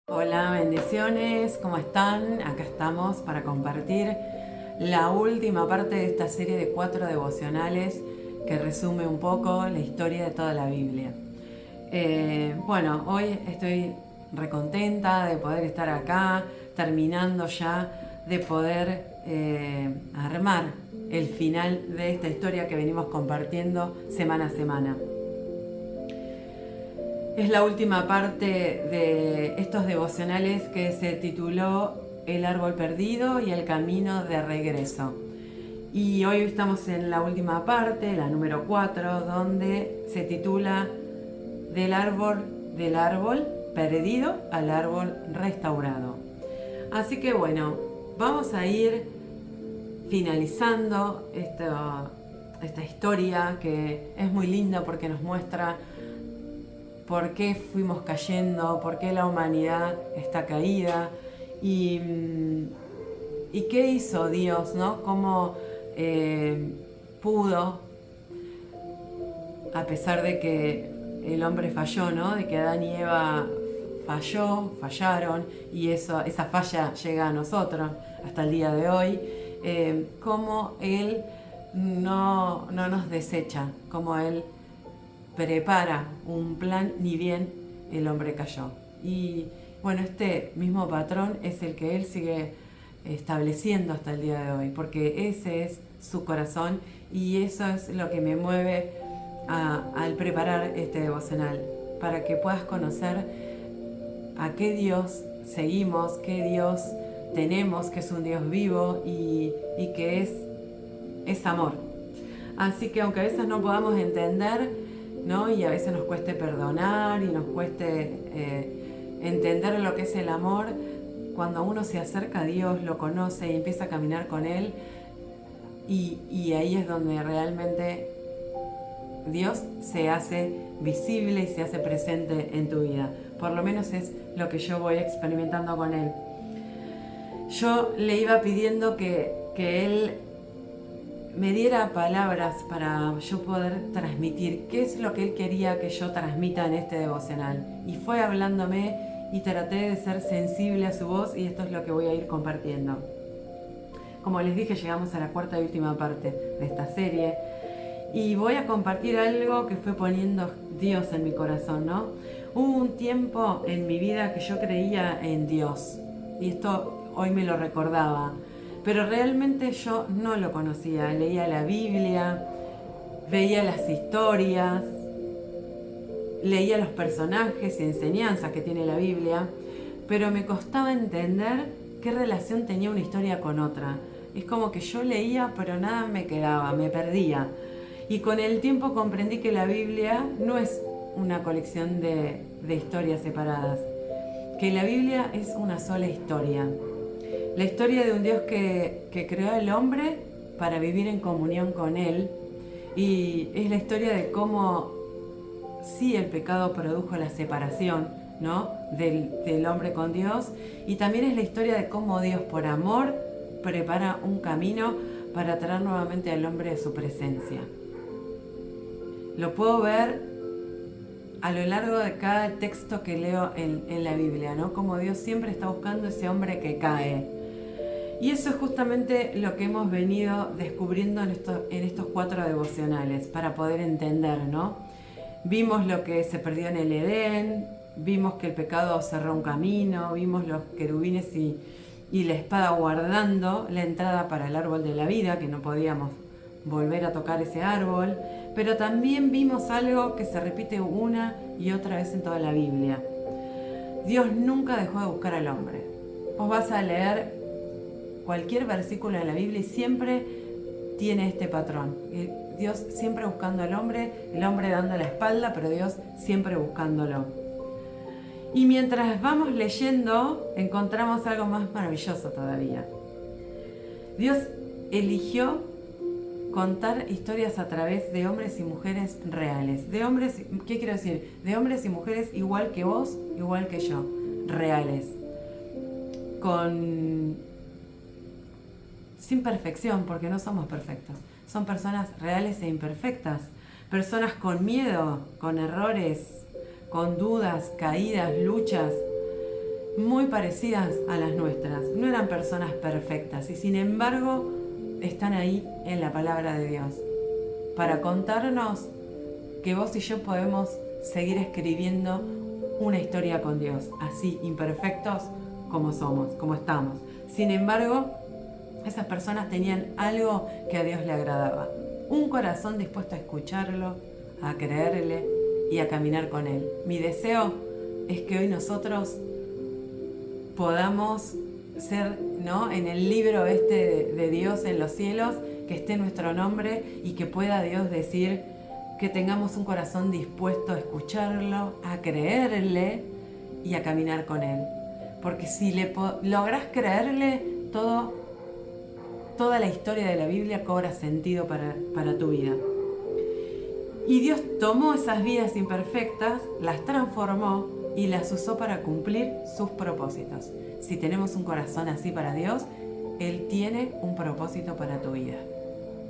Hola, bendiciones, ¿cómo están? Acá estamos para compartir la última parte de esta serie de 4 devocionales que resume un poco la historia de toda la Biblia. Bueno, hoy estoy recontenta de poder estar acá, terminando ya de poder armar el final de esta historia que venimos compartiendo semana a semana. Es la última parte de estos devocionales que se tituló El árbol perdido y el camino de regreso. Y hoy estamos en la última parte, la número 4, donde se titula del árbol perdido al árbol restaurado. Así que bueno, vamos a ir finalizando esta historia que es muy linda porque nos muestra por qué fuimos cayendo, por qué la humanidad está caída y, y qué hizo Dios, ¿no? Cómo pudo, a pesar de que el hombre falló, ¿no? De que Adán y Eva fallaron y esa falla llega a nosotros hasta el día de hoy, cómo Él no nos desecha, cómo Él prepara un plan ni bien el hombre cayó. Y bueno, este mismo patrón es el que él sigue estableciendo hasta el día de hoy, porque ese es su corazón y eso es lo que me mueve al preparar este devocional, para que puedas conocer a qué Dios seguimos, qué Dios tenemos, que es un Dios vivo y que es amor. Así que aunque a veces no podamos entender, ¿no? Y a veces nos cueste perdonar y nos cueste entender lo que es el amor, cuando uno se acerca a Dios, lo conoce y empieza a caminar con Él, y ahí es donde realmente Dios se hace visible y se hace presente en tu vida. Por lo menos es lo que yo voy experimentando con Él. Yo le iba pidiendo que Él me diera palabras para yo poder transmitir qué es lo que Él quería que yo transmita en este devocional. Y fue hablándome y traté de ser sensible a su voz, y esto es lo que voy a ir compartiendo. Como les dije, llegamos a la cuarta y última parte de esta serie y voy a compartir algo que fue poniendo Dios en mi corazón, ¿no? Hubo un tiempo en mi vida que yo creía en Dios y esto hoy me lo recordaba, pero realmente yo no lo conocía. Leía la Biblia, veía las historias, leía los personajes y enseñanzas que tiene la Biblia, pero me costaba entender qué relación tenía una historia con otra. Es como que yo leía, pero nada me quedaba, me perdía. Y con el tiempo comprendí que la Biblia no es una colección de historias separadas, que la Biblia es una sola historia. La historia de un Dios que creó al hombre para vivir en comunión con Él, y es la historia de cómo sí el pecado produjo la separación, ¿no? del hombre con Dios, y también es la historia de cómo Dios por amor prepara un camino para traer nuevamente al hombre a su presencia. Lo puedo ver a lo largo de cada texto que leo en la Biblia, ¿no? Como Dios siempre está buscando ese hombre que cae. Y eso es justamente lo que hemos venido descubriendo en estos 4 devocionales, para poder entender, ¿no? Vimos lo que se perdió en el Edén, vimos que el pecado cerró un camino, vimos los querubines y la espada guardando la entrada para el árbol de la vida, que no podíamos volver a tocar ese árbol, pero también vimos algo que se repite una y otra vez en toda la Biblia. Dios nunca dejó de buscar al hombre. Vos vas a leer cualquier versículo de la Biblia y siempre tiene este patrón. Dios siempre buscando al hombre, el hombre dando la espalda, pero Dios siempre buscándolo. Y mientras vamos leyendo, encontramos algo más maravilloso todavía. Dios eligió contar historias a través de hombres y mujeres reales. De hombres, ¿qué quiero decir? De hombres y mujeres igual que vos, igual que yo, reales. Sin perfección, porque no somos perfectos. Son personas reales e imperfectas. Personas con miedo, con errores, con dudas, caídas, luchas. muy parecidas a las nuestras. No eran personas perfectas y sin embargo están ahí en la palabra de Dios para contarnos que vos y yo podemos seguir escribiendo una historia con Dios, así imperfectos como somos, como estamos. Sin embargo, esas personas tenían algo que a Dios le agradaba, un corazón dispuesto a escucharlo, a creerle y a caminar con Él. Mi deseo es que hoy nosotros podamos ser, ¿no?, en el libro de Dios en los cielos, que esté nuestro nombre y que pueda Dios decir que tengamos un corazón dispuesto a escucharlo, a creerle y a caminar con Él. Porque si lográs creerle, toda la historia de la Biblia cobra sentido para tu vida. Y Dios tomó esas vidas imperfectas, las transformó y las usó para cumplir sus propósitos. Si tenemos un corazón así para Dios, Él tiene un propósito para tu vida,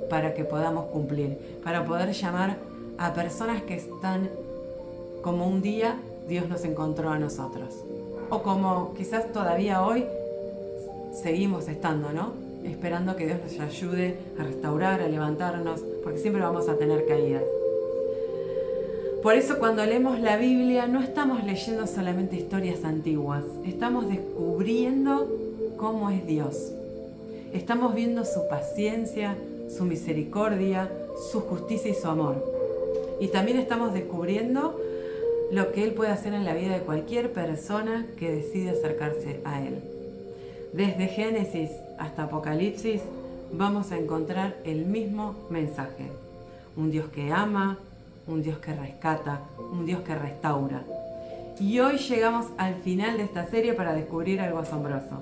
para que podamos cumplir, para poder llamar a personas que están como un día Dios nos encontró a nosotros. O como quizás todavía hoy seguimos estando, ¿no?, esperando que Dios nos ayude a restaurar, a levantarnos, porque siempre vamos a tener caídas. Por eso cuando leemos la Biblia no estamos leyendo solamente historias antiguas, estamos descubriendo cómo es Dios. Estamos viendo su paciencia, su misericordia, su justicia y su amor. Y también estamos descubriendo lo que Él puede hacer en la vida de cualquier persona que decide acercarse a Él. Desde Génesis hasta Apocalipsis vamos a encontrar el mismo mensaje. Un Dios que ama, un Dios que rescata, un Dios que restaura. Y hoy llegamos al final de esta serie para descubrir algo asombroso.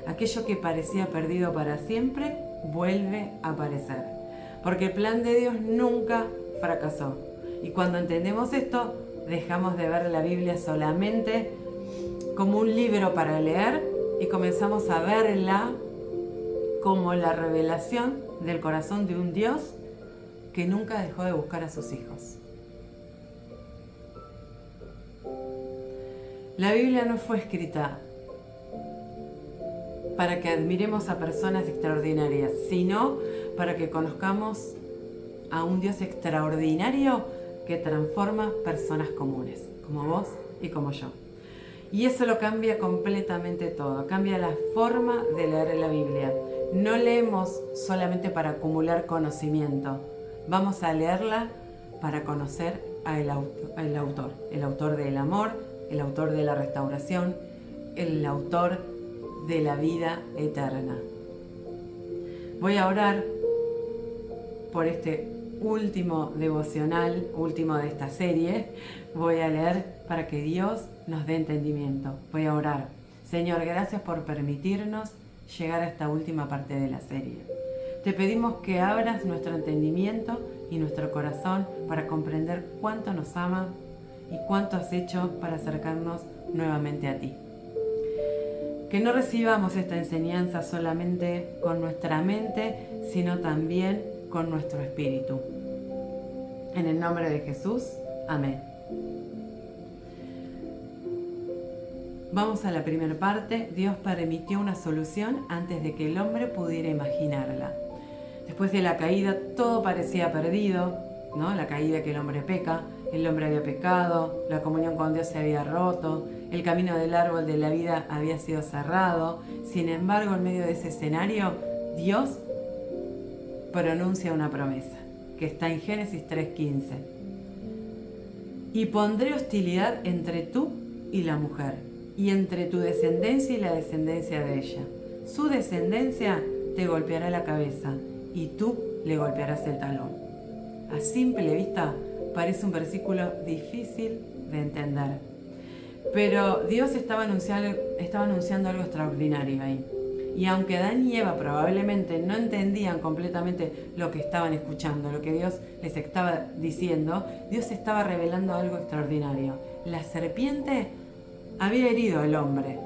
Aquello que parecía perdido para siempre vuelve a aparecer. Porque el plan de Dios nunca fracasó. Y cuando entendemos esto, dejamos de ver la Biblia solamente como un libro para leer y comenzamos a verla como la revelación del corazón de un Dios que nunca dejó de buscar a sus hijos. La Biblia no fue escrita para que admiremos a personas extraordinarias, sino para que conozcamos a un Dios extraordinario que transforma personas comunes, como vos y como yo. Y eso lo cambia completamente todo, cambia la forma de leer la Biblia. No leemos solamente para acumular conocimiento, vamos a leerla para conocer al autor del amor, el autor de la restauración, el autor de la vida eterna. Voy a orar por este último devocional, último de esta serie. Voy a leer para que Dios nos dé entendimiento. Voy a orar. Señor, gracias por permitirnos llegar a esta última parte de la serie. Te pedimos que abras nuestro entendimiento y nuestro corazón para comprender cuánto nos amas y cuánto has hecho para acercarnos nuevamente a ti. Que no recibamos esta enseñanza solamente con nuestra mente, sino también con nuestro espíritu. En el nombre de Jesús, amén. Vamos a la primera parte. Dios permitió una solución antes de que el hombre pudiera imaginarla. Después de la caída todo parecía perdido, ¿no? La caída, que el hombre peca, el hombre había pecado, la comunión con Dios se había roto, el camino del árbol de la vida había sido cerrado. Sin embargo, en medio de ese escenario, Dios pronuncia una promesa que está en Génesis 3:15. Y pondré hostilidad entre tú y la mujer, y entre tu descendencia y la descendencia de ella. Su descendencia te golpeará la cabeza, y tú le golpearás el talón. A simple vista parece un versículo difícil de entender, pero Dios estaba anunciando algo extraordinario ahí. Y aunque Adán y Eva probablemente no entendían completamente lo que estaban escuchando, lo que Dios les estaba diciendo, Dios estaba revelando algo extraordinario. La serpiente había herido al hombre.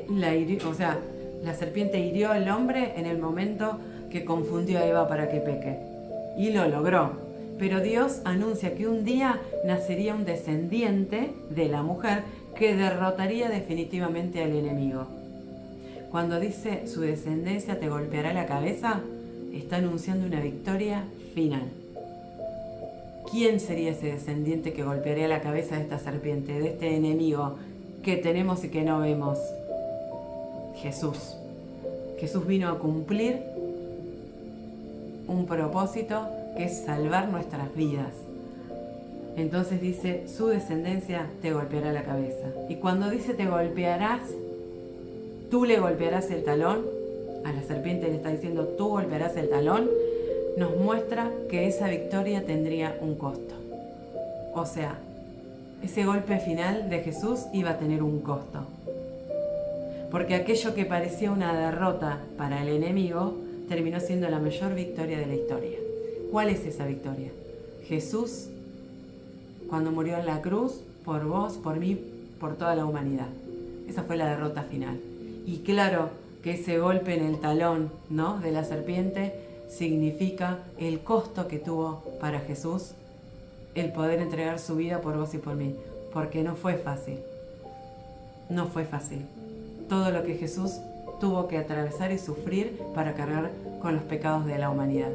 La serpiente hirió al hombre en el momento que confundió a Eva para que peque. Y lo logró. Pero Dios anuncia que un día nacería un descendiente de la mujer que derrotaría definitivamente al enemigo. Cuando dice su descendencia te golpeará la cabeza, está anunciando una victoria final. ¿Quién sería ese descendiente que golpearía la cabeza de esta serpiente, de este enemigo que tenemos y que no vemos? Jesús. Jesús vino a cumplir un propósito que es salvar nuestras vidas. Entonces dice, su descendencia te golpeará la cabeza. Y cuando dice te golpearás, tú le golpearás el talón, a la serpiente le está diciendo tú golpearás el talón, nos muestra que esa victoria tendría un costo. O sea, ese golpe final de Jesús iba a tener un costo. Porque aquello que parecía una derrota para el enemigo terminó siendo la mayor victoria de la historia. ¿Cuál es esa victoria? Jesús, cuando murió en la cruz, por vos, por mí, por toda la humanidad. Esa fue la derrota final. Y claro que ese golpe en el talón, ¿no?, de la serpiente significa el costo que tuvo para Jesús el poder entregar su vida por vos y por mí. Porque no fue fácil. No fue fácil. Todo lo que Jesús tuvo que atravesar y sufrir para cargar con los pecados de la humanidad.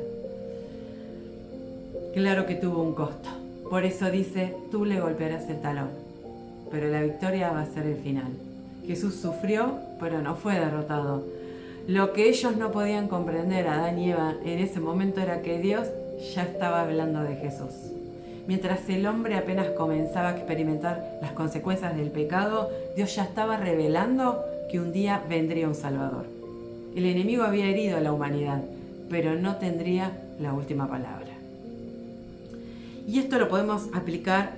Claro que tuvo un costo. Por eso dice, tú le golpearás el talón. Pero la victoria va a ser el final. Jesús sufrió, pero no fue derrotado. Lo que ellos no podían comprender, Adán y Eva, en ese momento era que Dios ya estaba hablando de Jesús. Mientras el hombre apenas comenzaba a experimentar las consecuencias del pecado, Dios ya estaba revelando que un día vendría un Salvador. El enemigo había herido a la humanidad, pero no tendría la última palabra. Y esto lo podemos aplicar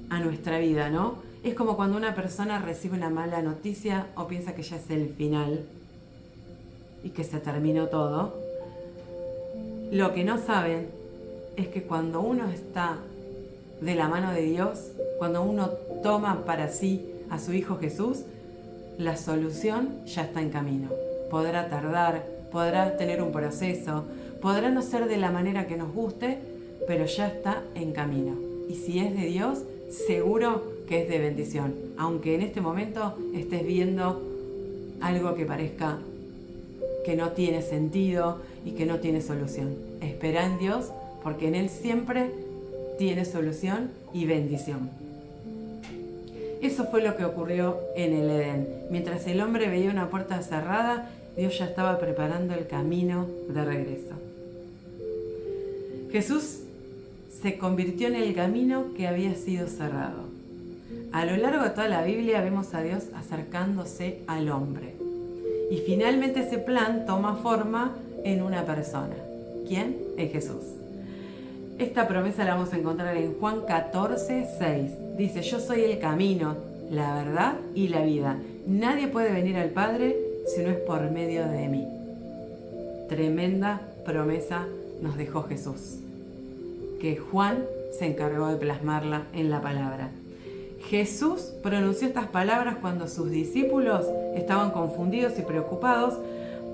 a nuestra vida, ¿no? Es como cuando una persona recibe una mala noticia o piensa que ya es el final y que se terminó todo. Lo que no saben es que cuando uno está de la mano de Dios, cuando uno toma para sí a su Hijo Jesús, la solución ya está en camino. Podrá tardar, podrá tener un proceso, podrá no ser de la manera que nos guste, pero ya está en camino. Y si es de Dios, seguro que es de bendición. Aunque en este momento estés viendo algo que parezca que no tiene sentido y que no tiene solución. Espera en Dios, porque en Él siempre tiene solución y bendición. Eso fue lo que ocurrió en el Edén. Mientras el hombre veía una puerta cerrada, Dios ya estaba preparando el camino de regreso. Jesús se convirtió en el camino que había sido cerrado. A lo largo de toda la Biblia vemos a Dios acercándose al hombre. Y finalmente ese plan toma forma en una persona. ¿Quién? En Jesús. Esta promesa la vamos a encontrar en Juan 14, 6. Dice, yo soy el camino, la verdad y la vida. Nadie puede venir al Padre si no es por medio de mí. Tremenda promesa nos dejó Jesús, que Juan se encargó de plasmarla en la palabra. Jesús pronunció estas palabras cuando sus discípulos estaban confundidos y preocupados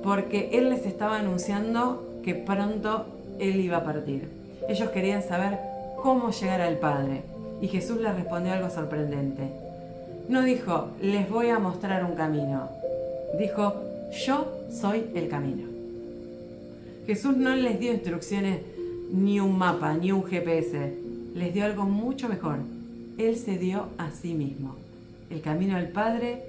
porque Él les estaba anunciando que pronto Él iba a partir. Ellos querían saber cómo llegar al Padre y Jesús les respondió algo sorprendente. No dijo, les voy a mostrar un camino. Dijo, yo soy el camino. Jesús no les dio instrucciones, ni un mapa, ni un GPS. Les dio algo mucho mejor. Él se dio a sí mismo. El camino al Padre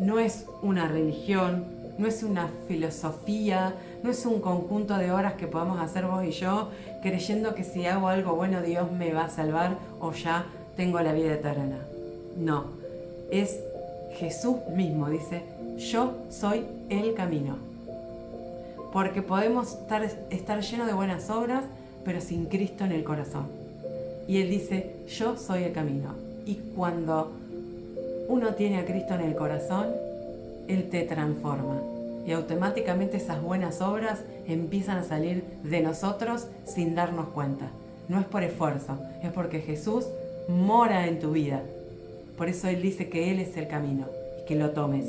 no es una religión, no es una filosofía, no es un conjunto de horas que podamos hacer vos y yo, creyendo que si hago algo bueno Dios me va a salvar o ya tengo la vida eterna. No, es Jesús mismo, dice, yo soy el camino. Porque podemos estar llenos de buenas obras, pero sin Cristo en el corazón. Y Él dice, yo soy el camino. Y cuando uno tiene a Cristo en el corazón, Él te transforma. Y automáticamente esas buenas obras empiezan a salir de nosotros sin darnos cuenta. No es por esfuerzo, es porque Jesús mora en tu vida. Por eso Él dice que Él es el camino y que lo tomes.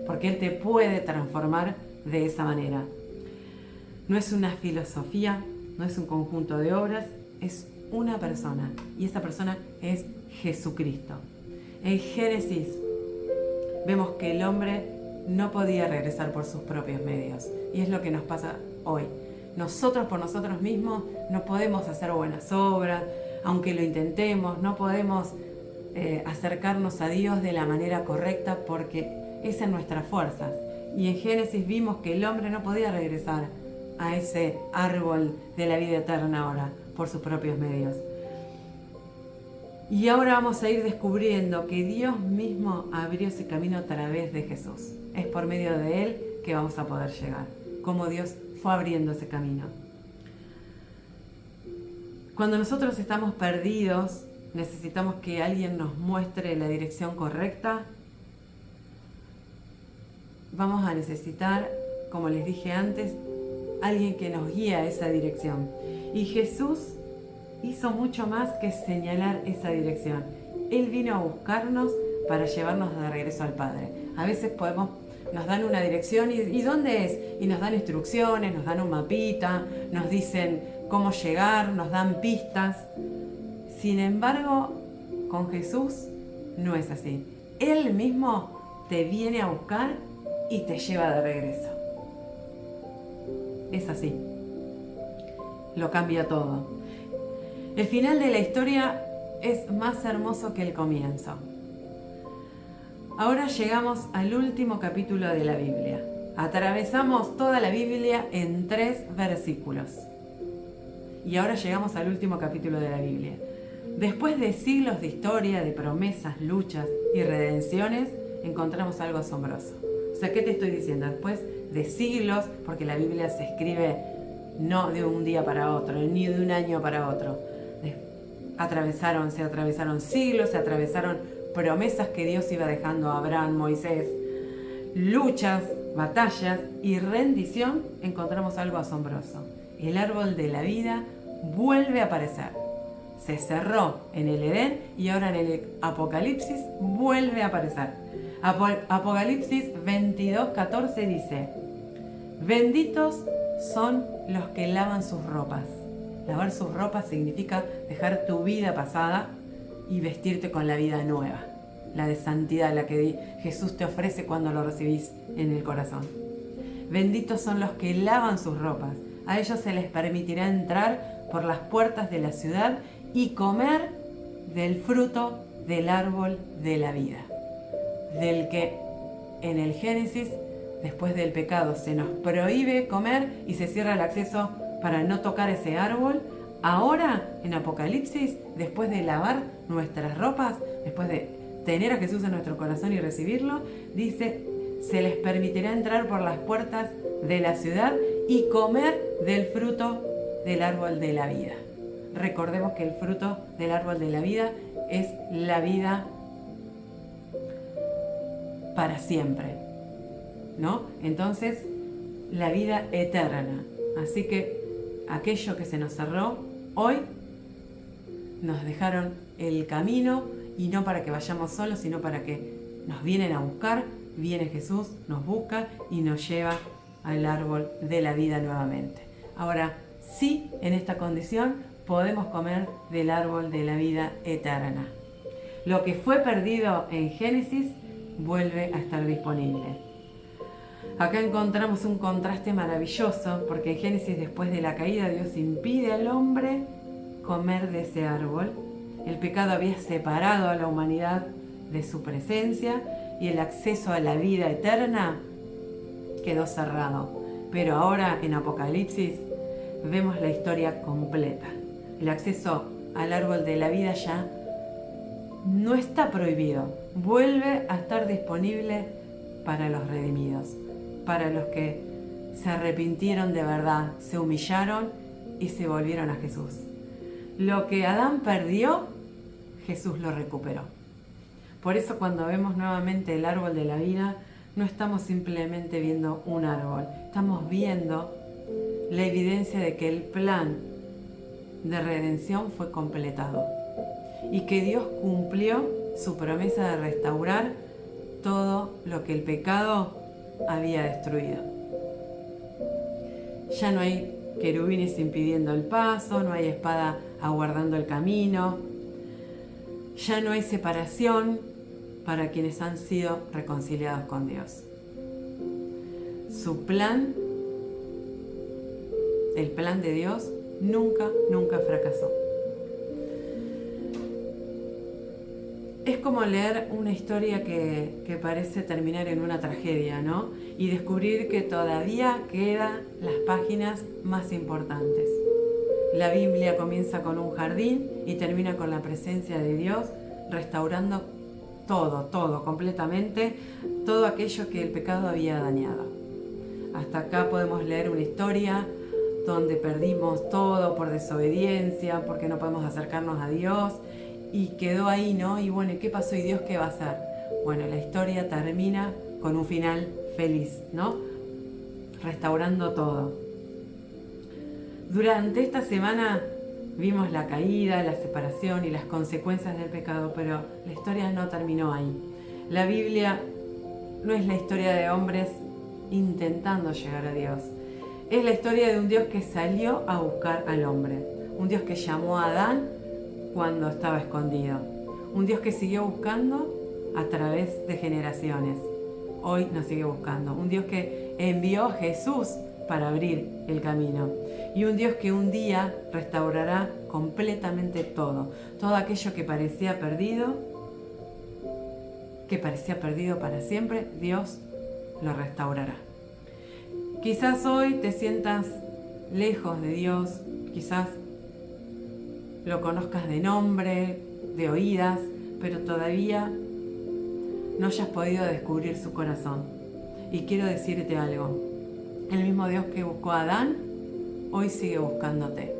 Porque Él te puede transformar de esa manera. No es una filosofía, no es un conjunto de obras, es una persona. Y esa persona es Jesucristo. En Génesis vemos que el hombre no podía regresar por sus propios medios. Y es lo que nos pasa hoy. Nosotros por nosotros mismos no podemos hacer buenas obras, aunque lo intentemos, no podemos acercarnos a Dios de la manera correcta porque es en nuestras fuerzas. Y en Génesis vimos que el hombre no podía regresar a ese árbol de la vida eterna ahora por sus propios medios. Y ahora vamos a ir descubriendo que Dios mismo abrió ese camino a través de Jesús. Es por medio de Él que vamos a poder llegar. Como Dios fue abriendo ese camino. Cuando nosotros estamos perdidos, necesitamos que alguien nos muestre la dirección correcta. Vamos a necesitar, como les dije antes, alguien que nos guíe a esa dirección. Y Jesús hizo mucho más que señalar esa dirección. Él vino a buscarnos para llevarnos de regreso al Padre. A veces nos dan una dirección y ¿dónde es? Y nos dan instrucciones, nos dan un mapita, nos dicen cómo llegar, nos dan pistas. Sin embargo, con Jesús no es así. Él mismo te viene a buscar y te lleva de regreso. Es así. Lo cambia todo. El final de la historia es más hermoso que el comienzo. Ahora llegamos al último capítulo de la Biblia. Atravesamos toda la Biblia en 3 versículos. Y ahora llegamos al último capítulo de la Biblia. Después de siglos de historia, de promesas, luchas y redenciones, encontramos algo asombroso. O sea, ¿qué te estoy diciendo? Después de siglos, porque la Biblia se escribe no de un día para otro, ni de un año para otro. Se atravesaron siglos, se atravesaron promesas que Dios iba dejando a Abraham, Moisés, luchas, batallas y rendición. Encontramos algo asombroso. El árbol de la vida vuelve a aparecer. Se cerró en el Edén y ahora en el Apocalipsis vuelve a aparecer. Apocalipsis 22:14 dice: benditos son los que lavan sus ropas. Lavar sus ropas significa dejar tu vida pasada y vestirte con la vida nueva, la de santidad, la que Jesús te ofrece cuando lo recibís en el corazón. Benditos son los que lavan sus ropas. A ellos se les permitirá entrar por las puertas de la ciudad y comer del fruto del árbol de la vida, del que en el Génesis, después del pecado, se nos prohíbe comer y se cierra el acceso para no tocar ese árbol. Ahora, en Apocalipsis, después de lavar nuestras ropas, después de tener a Jesús en nuestro corazón y recibirlo, dice, se les permitirá entrar por las puertas de la ciudad y comer del fruto del árbol de la vida. Recordemos que el fruto del árbol de la vida es la vida para siempre, ¿no? Entonces, la vida eterna. Así que aquello que se nos cerró, hoy nos dejaron el camino, y no para que vayamos solos, sino para que nos vienen a buscar. Viene Jesús, nos busca y nos lleva al árbol de la vida nuevamente. Ahora, sí, en esta condición podemos comer del árbol de la vida eterna. Lo que fue perdido en Génesis vuelve a estar disponible. Acá encontramos un contraste maravilloso, porque en Génesis, después de la caída, Dios impide al hombre comer de ese árbol. El pecado había separado a la humanidad de su presencia y el acceso a la vida eterna quedó cerrado. Pero ahora en Apocalipsis vemos la historia completa. El acceso al árbol de la vida ya no está prohibido, vuelve a estar disponible para los redimidos, para los que se arrepintieron de verdad, se humillaron y se volvieron a Jesús. Lo que Adán perdió, Jesús lo recuperó. Por eso cuando vemos nuevamente el árbol de la vida, no estamos simplemente viendo un árbol, estamos viendo la evidencia de que el plan de redención fue completado y que Dios cumplió su promesa de restaurar todo lo que el pecado había destruido. Ya no hay querubines impidiendo el paso, no hay espada aguardando el camino, ya no hay separación para quienes han sido reconciliados con Dios. Su plan, el plan de Dios, nunca fracasó. Es como leer una historia que parece terminar en una tragedia, ¿no? Y descubrir que todavía quedan las páginas más importantes. La Biblia comienza con un jardín y termina con la presencia de Dios, restaurando todo, completamente, todo aquello que el pecado había dañado. Hasta acá podemos leer una historia donde perdimos todo por desobediencia, porque no podemos acercarnos a Dios, y quedó ahí, ¿no? Y bueno, ¿qué pasó? ¿Y Dios qué va a hacer? Bueno, la historia termina con un final feliz, ¿no? Restaurando todo. Durante esta semana vimos la caída, la separación y las consecuencias del pecado, pero la historia no terminó ahí. La Biblia no es la historia de hombres intentando llegar a Dios. Es la historia de un Dios que salió a buscar al hombre. Un Dios que llamó a Adán cuando estaba escondido. Un Dios que siguió buscando a través de generaciones. Hoy nos sigue buscando. Un Dios que envió a Jesús para abrir el camino. Y un Dios que un día restaurará completamente todo aquello que parecía perdido para siempre, Dios lo restaurará. Quizás hoy te sientas lejos de Dios, quizás lo conozcas de nombre, de oídas, pero todavía no hayas podido descubrir su corazón. Y quiero decirte algo, el mismo Dios que buscó a Adán, hoy sigue buscándote,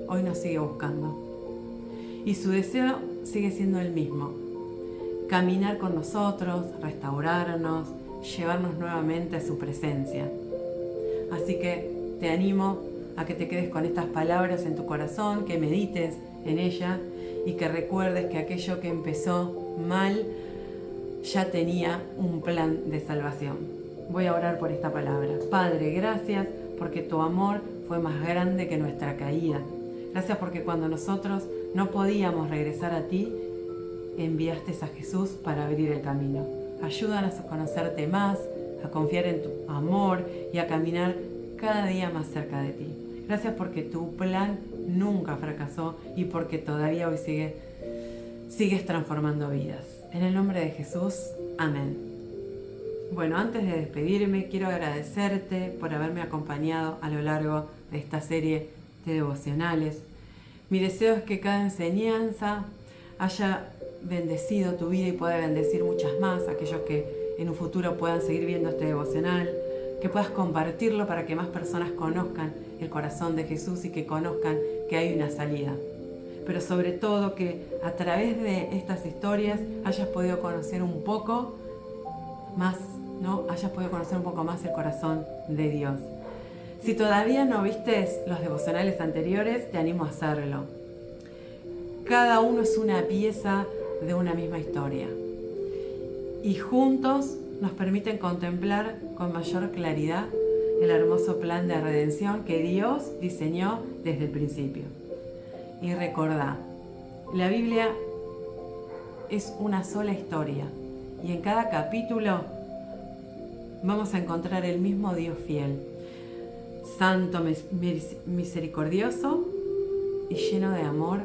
hoy nos sigue buscando. Y su deseo sigue siendo el mismo, caminar con nosotros, restaurarnos, llevarnos nuevamente a su presencia. Así que te animo a que te quedes con estas palabras en tu corazón, que medites en ella y que recuerdes que aquello que empezó mal ya tenía un plan de salvación. Voy a orar por esta palabra. Padre, gracias porque tu amor fue más grande que nuestra caída. Gracias porque cuando nosotros no podíamos regresar a ti, enviaste a Jesús para abrir el camino. Ayúdanos a conocerte más, a confiar en tu amor y a caminar cada día más cerca de ti. Gracias porque tu plan nunca fracasó y porque todavía hoy sigues transformando vidas. En el nombre de Jesús, amén. Bueno, antes de despedirme, quiero agradecerte por haberme acompañado a lo largo de esta serie de devocionales. Mi deseo es que cada enseñanza haya bendecido tu vida y pueda bendecir muchas más, aquellos que en un futuro puedan seguir viendo este devocional, que puedas compartirlo para que más personas conozcan el corazón de Jesús y que conozcan que hay una salida. Pero sobre todo que a través de estas historias hayas podido conocer un poco más, ¿no? Hayas podido conocer un poco más el corazón de Dios. Si todavía no viste los devocionales anteriores, te animo a hacerlo. Cada uno es una pieza de una misma historia. Y juntos nos permiten contemplar con mayor claridad el hermoso plan de redención que Dios diseñó desde el principio. Y recordá, la Biblia es una sola historia y en cada capítulo vamos a encontrar el mismo Dios fiel, santo, misericordioso y lleno de amor,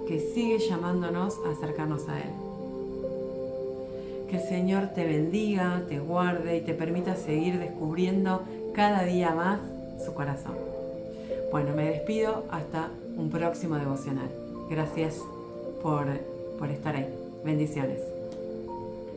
que sigue llamándonos a acercarnos a Él. Que el Señor te bendiga, te guarde y te permita seguir descubriendo cada día más su corazón. Bueno, me despido hasta un próximo devocional. Gracias por estar ahí. Bendiciones.